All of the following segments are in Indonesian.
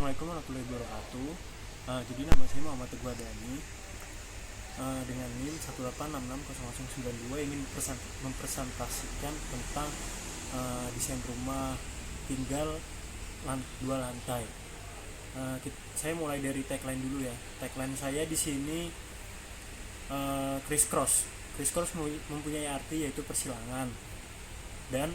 Assalamualaikum warahmatullahi wabarakatuh. Jadi nama saya Muhammad Teguh Adani, dengan NIM 1866092 ingin mempresentasikan tentang desain rumah tinggal dua lantai. Saya mulai dari tagline dulu ya. Tagline saya di sini crisscross. Crisscross mempunyai arti yaitu persilangan, dan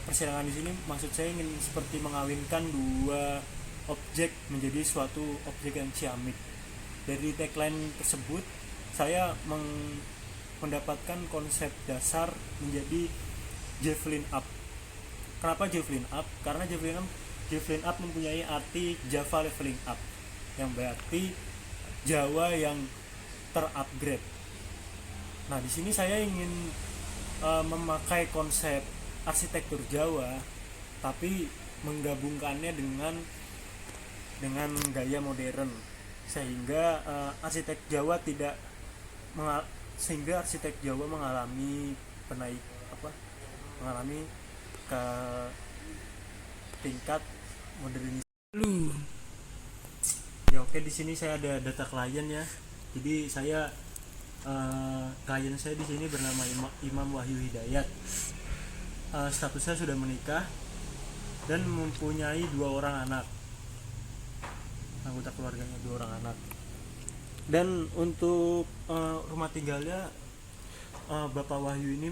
persilangan di sini maksud saya ingin seperti mengawinkan dua objek menjadi suatu objek yang ciamik. Dari tagline tersebut saya mendapatkan konsep dasar menjadi Javelin Up. Kenapa Javelin Up? Karena Javelin Up mempunyai arti Java Leveling Up, yang berarti Jawa yang terupgrade. Nah, di sini saya ingin memakai konsep arsitektur Jawa tapi menggabungkannya dengan gaya modern, sehingga arsitek Jawa mengalami mengalami ke tingkat modernisasi. Ya oke, di sini saya ada data klien ya. Jadi klien saya di sini bernama Imam Wahyu Hidayat. Statusnya sudah menikah dan mempunyai 2 orang anak. Anggota keluarganya 2 orang anak. Dan untuk rumah tinggalnya, Bapak Wahyu ini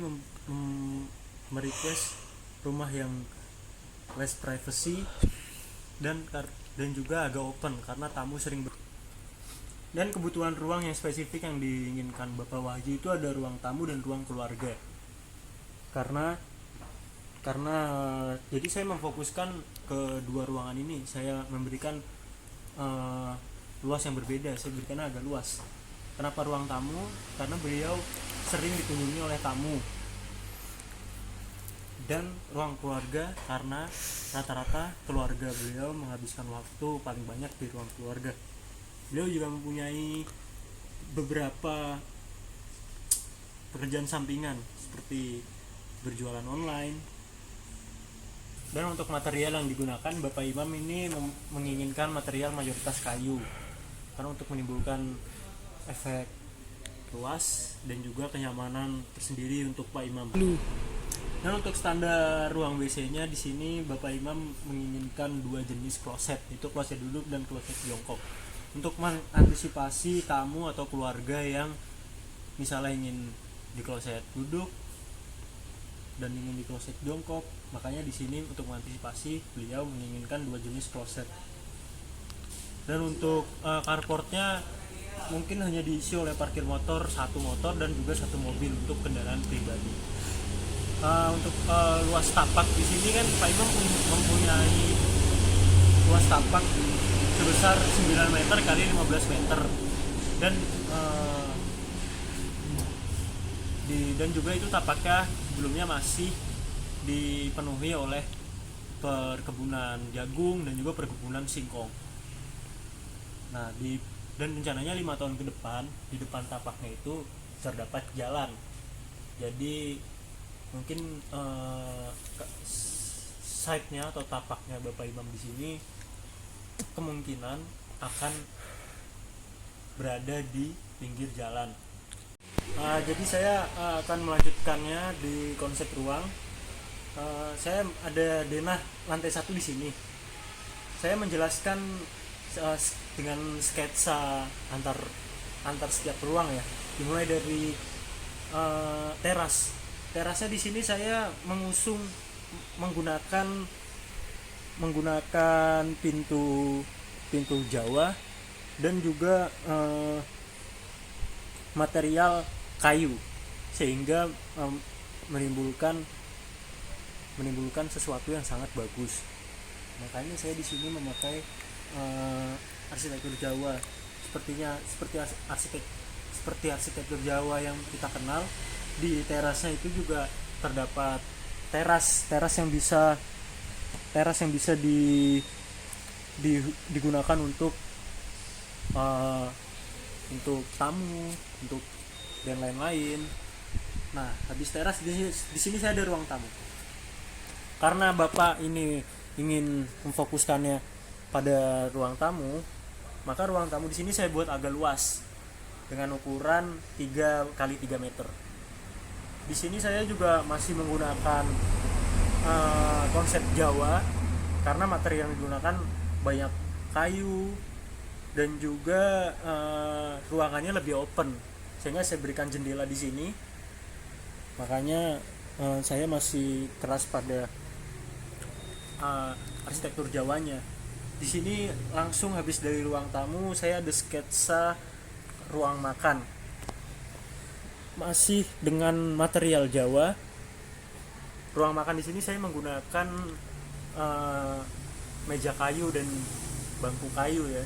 merequest rumah yang less privacy dan juga agak open karena tamu sering dan kebutuhan ruang yang spesifik yang diinginkan Bapak Wahyu itu ada ruang tamu dan ruang keluarga. Karena jadi saya memfokuskan ke 2 ruangan ini. Saya memberikan luas yang berbeda. Saya berikan agak luas. Kenapa ruang tamu? Karena beliau sering dikunjungi oleh tamu. Dan ruang keluarga karena rata-rata keluarga beliau menghabiskan waktu paling banyak di ruang keluarga. Beliau juga mempunyai beberapa pekerjaan sampingan seperti berjualan online. Dan untuk material yang digunakan, Bapak Imam ini menginginkan material mayoritas kayu karena untuk menimbulkan efek luas dan juga kenyamanan tersendiri untuk Pak Imam. Dan untuk standar ruang WC-nya di sini Bapak Imam menginginkan 2 jenis kloset, itu kloset duduk dan kloset jongkok. Untuk mengantisipasi tamu atau keluarga yang misalnya ingin di kloset duduk dan ingin di kloset jongkok, makanya di sini untuk mengantisipasi beliau menginginkan 2 jenis kloset. Dan untuk carportnya mungkin hanya diisi oleh parkir motor, 1 motor dan juga 1 mobil untuk kendaraan pribadi. Untuk luas tapak di sini kan Pak Imam mempunyai luas tapak sebesar 9 meter kali 15 meter dan juga itu tapaknya sebelumnya masih dipenuhi oleh perkebunan jagung dan juga perkebunan singkong. Nah, dan rencananya 5 tahun ke depan di depan tapaknya itu terdapat jalan. Jadi mungkin site-nya atau tapaknya Bapak Imam di sini kemungkinan akan berada di pinggir jalan. Jadi saya akan melanjutkannya di konsep ruang. Saya ada denah lantai 1 di sini. Saya menjelaskan dengan sketsa antar setiap ruang ya. Dimulai dari teras. Terasnya di sini saya mengusung menggunakan pintu Jawa dan juga material kayu, sehingga menimbulkan sesuatu yang sangat bagus. Makanya saya di sini memakai arsitektur Jawa seperti arsitektur Jawa yang kita kenal. Di terasnya itu juga terdapat teras yang bisa digunakan untuk tamu, untuk dan lain-lain. Nah, habis teras di sini saya ada ruang tamu. Karena Bapak ini ingin memfokuskannya pada ruang tamu, maka ruang tamu di sini saya buat agak luas dengan ukuran 3 kali 3 meter. Di sini saya juga masih menggunakan konsep Jawa karena materi yang digunakan banyak kayu dan juga ruangannya lebih open, sehingga saya berikan jendela di sini. Makanya saya masih keras pada arsitektur Jawanya. Di sini langsung habis dari ruang tamu saya ada sketsa ruang makan, masih dengan material Jawa. Ruang makan di sini saya menggunakan meja kayu dan bangku kayu ya.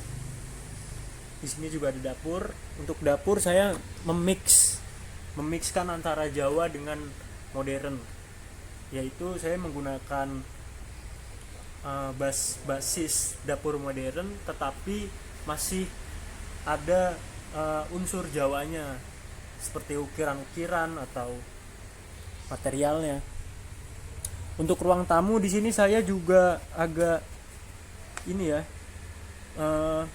Di sini juga ada dapur. Untuk dapur saya memixkan antara Jawa dengan modern, yaitu saya menggunakan basis dapur modern tetapi masih ada unsur Jawanya seperti ukiran-ukiran atau materialnya. Untuk ruang tamu di sini saya juga agak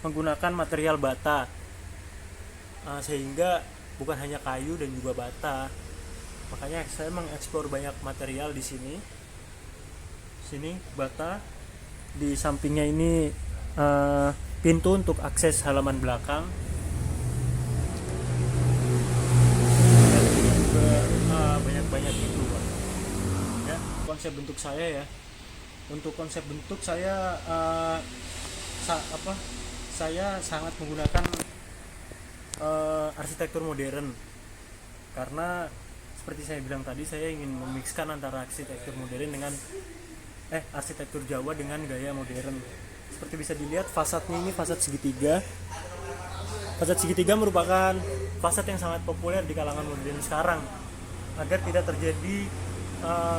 menggunakan material bata, sehingga bukan hanya kayu dan juga bata. Makanya saya mengeksplor banyak material di sini. Sini bata, di sampingnya ini pintu untuk akses halaman belakang. Dan ini juga banyak itu, ya. Konsep bentuk saya ya. Untuk konsep bentuk saya saya sangat menggunakan arsitektur modern, karena seperti saya bilang tadi, saya ingin memixkan antara arsitektur modern dengan arsitektur Jawa dengan gaya modern. Seperti bisa dilihat fasadnya ini fasad segitiga. Fasad segitiga merupakan fasad yang sangat populer di kalangan modern sekarang agar tidak terjadi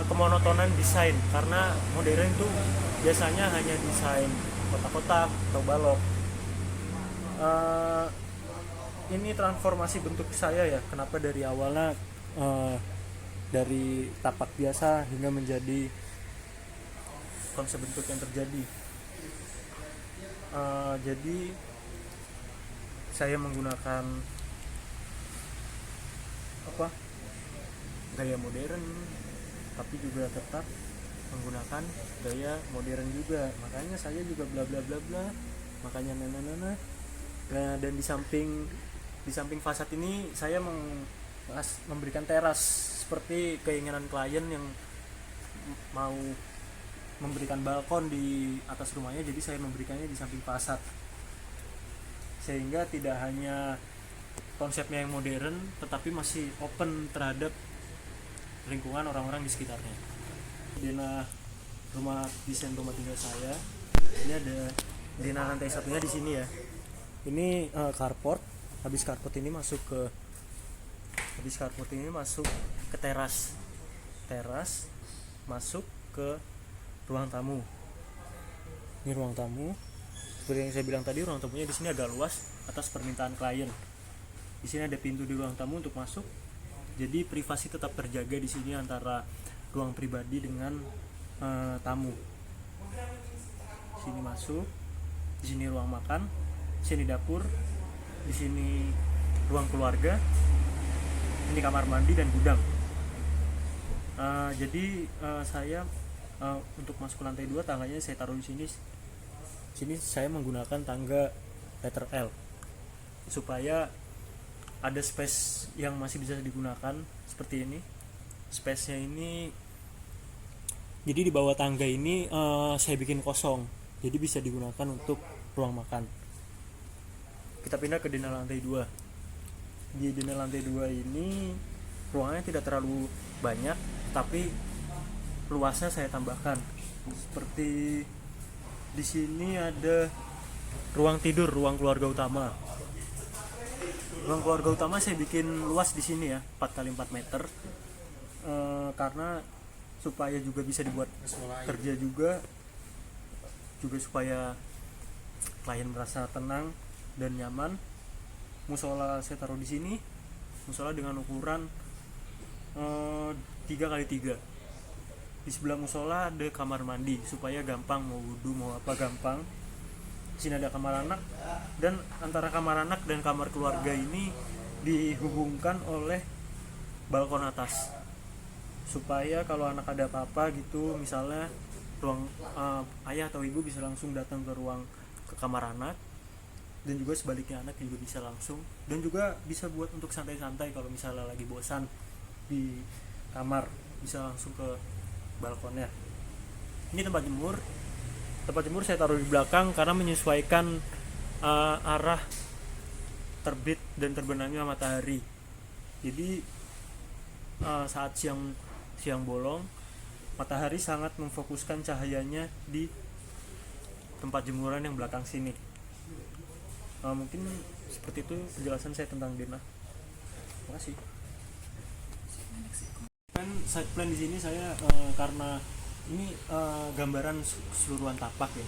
kemonotonan desain, karena modern itu biasanya hanya desain kotak-kotak atau balok. Ini transformasi bentuk saya ya, kenapa dari awalnya dari tapak biasa hingga menjadi konsep bentuk yang terjadi. Jadi saya menggunakan gaya modern tapi juga tetap menggunakan gaya modern juga. Makanya saya juga bla bla bla bla, makanya nana. Dan di samping fasad ini saya memberikan teras seperti keinginan klien yang mau memberikan balkon di atas rumahnya, jadi saya memberikannya di samping fasad, sehingga tidak hanya konsepnya yang modern tetapi masih open terhadap lingkungan orang-orang di sekitarnya. Dina desain rumah tinggal saya ini ada dina lantai satunya di sini ya. Ini carport. Habis carport ini masuk ke teras masuk ke ruang tamu. Ini ruang tamu. Seperti yang saya bilang tadi, ruang tamunya di sini agak luas atas permintaan klien. Di sini ada pintu di ruang tamu untuk masuk. Jadi privasi tetap terjaga di sini antara ruang pribadi dengan tamu. Di sini masuk. Di sini ruang makan. Di sini dapur. Di sini ruang keluarga. Ini kamar mandi dan gudang. Jadi saya untuk masuk ke lantai 2 tangganya saya taruh di sini. Sini saya menggunakan tangga letter L supaya ada space yang masih bisa digunakan seperti ini. Space-nya ini, jadi di bawah tangga ini saya bikin kosong, jadi bisa digunakan untuk ruang makan. Kita pindah ke dina lantai 2. Di dina lantai 2 ini ruangannya tidak terlalu banyak, tapi luasnya saya tambahkan. Seperti di sini ada ruang tidur, ruang keluarga utama. Ruang keluarga utama saya bikin luas di sini ya, 4 kali 4 meter. Karena supaya juga bisa dibuat kerja juga supaya klien merasa tenang dan nyaman. Musola saya taruh di sini. Musola dengan ukuran 3 kali 3. Di sebelah musola ada kamar mandi supaya gampang mau wudu mau apa gampang. Di sini ada kamar anak, dan antara kamar anak dan kamar keluarga ini dihubungkan oleh balkon atas, supaya kalau anak ada apa-apa gitu, misalnya ruang ayah atau ibu bisa langsung datang ke kamar anak, dan juga sebaliknya anak juga bisa langsung, dan juga bisa buat untuk santai-santai kalau misalnya lagi bosan di kamar, bisa langsung ke balkonnya. Ini tempat jemur saya taruh di belakang karena menyesuaikan arah terbit dan terbenamnya matahari. Jadi saat siang bolong, matahari sangat memfokuskan cahayanya di tempat jemuran yang belakang sini. Mungkin seperti itu penjelasan saya tentang denah. Terima kasih. Side plan di sini saya karena ini gambaran keseluruhan tapak ya.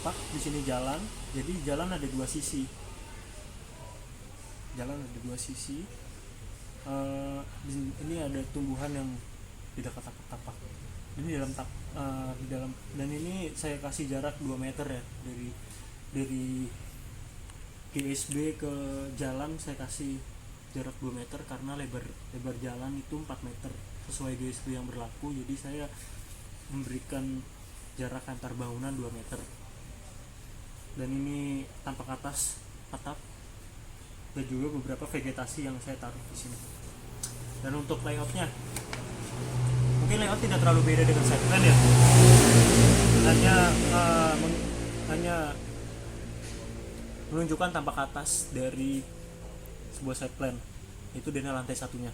Tapak di sini jalan, jadi jalan ada dua sisi. Ini ada tumbuhan yang di dekat tapak. Ini di dalam dan ini saya kasih jarak 2 meter ya, dari GSB ke jalan saya kasih jarak 2 meter karena lebar jalan itu 4 meter sesuai GSB yang berlaku. Jadi saya memberikan jarak antar bangunan 2 meter. Dan ini tampak atas atap dan juga beberapa vegetasi yang saya taruh di sini. Dan untuk layoutnya, mungkin layout tidak terlalu beda dengan side plan ya. Hanya menunjukkan tampak atas dari sebuah side plan, itu denah lantai satunya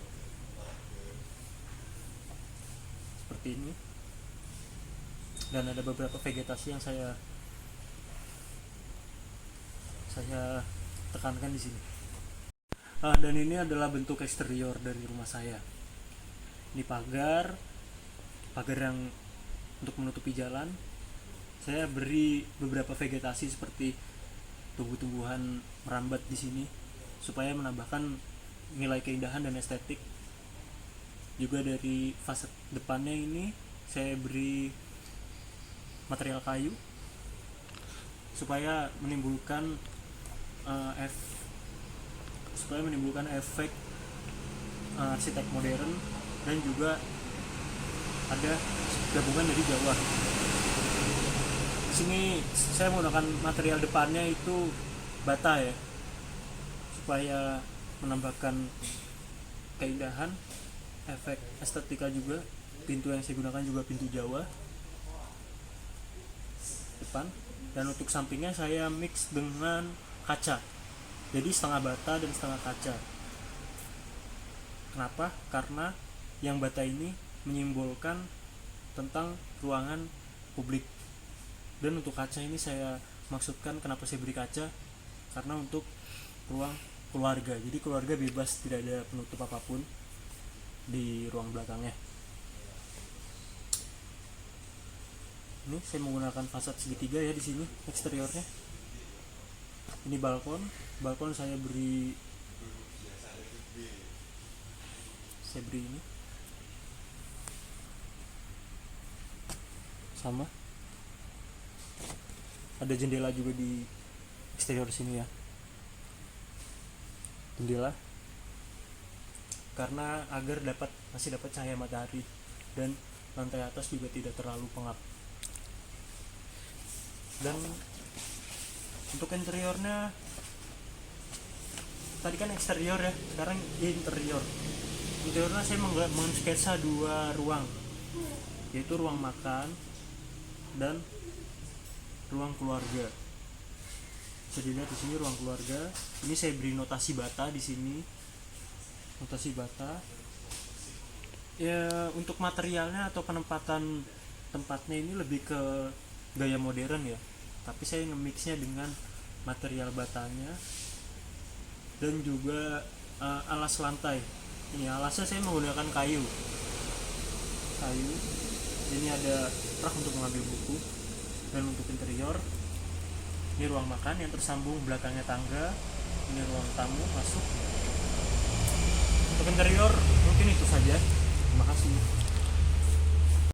seperti ini, dan ada beberapa vegetasi yang saya tekankan di sini. Dan ini adalah bentuk eksterior dari rumah saya. Ini pagar yang untuk menutupi jalan. Saya beri beberapa vegetasi seperti tumbuh-tumbuhan merambat di sini supaya menambahkan nilai keindahan dan estetik. Juga dari fasad depannya ini saya beri material kayu supaya menimbulkan efek arsitek modern, dan juga ada gabungan dari Jawa. Di sini saya menggunakan material depannya itu bata ya, supaya menambahkan keindahan, efek estetika juga. Pintu yang saya gunakan juga pintu Jawa depan, dan untuk sampingnya saya mix dengan kaca, jadi setengah bata dan setengah kaca. Kenapa? Karena yang bata ini menyimbolkan tentang ruangan publik, dan untuk kaca ini saya maksudkan kenapa saya beri kaca, karena untuk ruang keluarga, jadi keluarga bebas, tidak ada penutup apapun di ruang belakangnya. Ini saya menggunakan fasad segitiga ya di sini eksteriornya. Ini balkon saya beri ini sama, ada jendela juga di eksterior sini ya, jendela karena agar masih dapat cahaya matahari, dan lantai atas juga tidak terlalu pengap. Dan untuk interiornya tadi kan eksterior ya, sekarang interiornya saya mensketsa 2 ruang, yaitu ruang makan dan ruang keluarga. Bisa dilihat di sini ruang keluarga. Ini saya beri notasi bata di sini. Notasi bata. Ya, untuk materialnya atau penempatan tempatnya ini lebih ke gaya modern ya. Tapi saya nge-mixnya dengan material batanya dan juga alas lantai. Ini alasnya saya menggunakan kayu. Ini ada rak untuk mengambil buku. Dan untuk interior, ini ruang makan yang tersambung, belakangnya tangga. Ini ruang tamu masuk. Untuk interior mungkin itu saja. Terima kasih.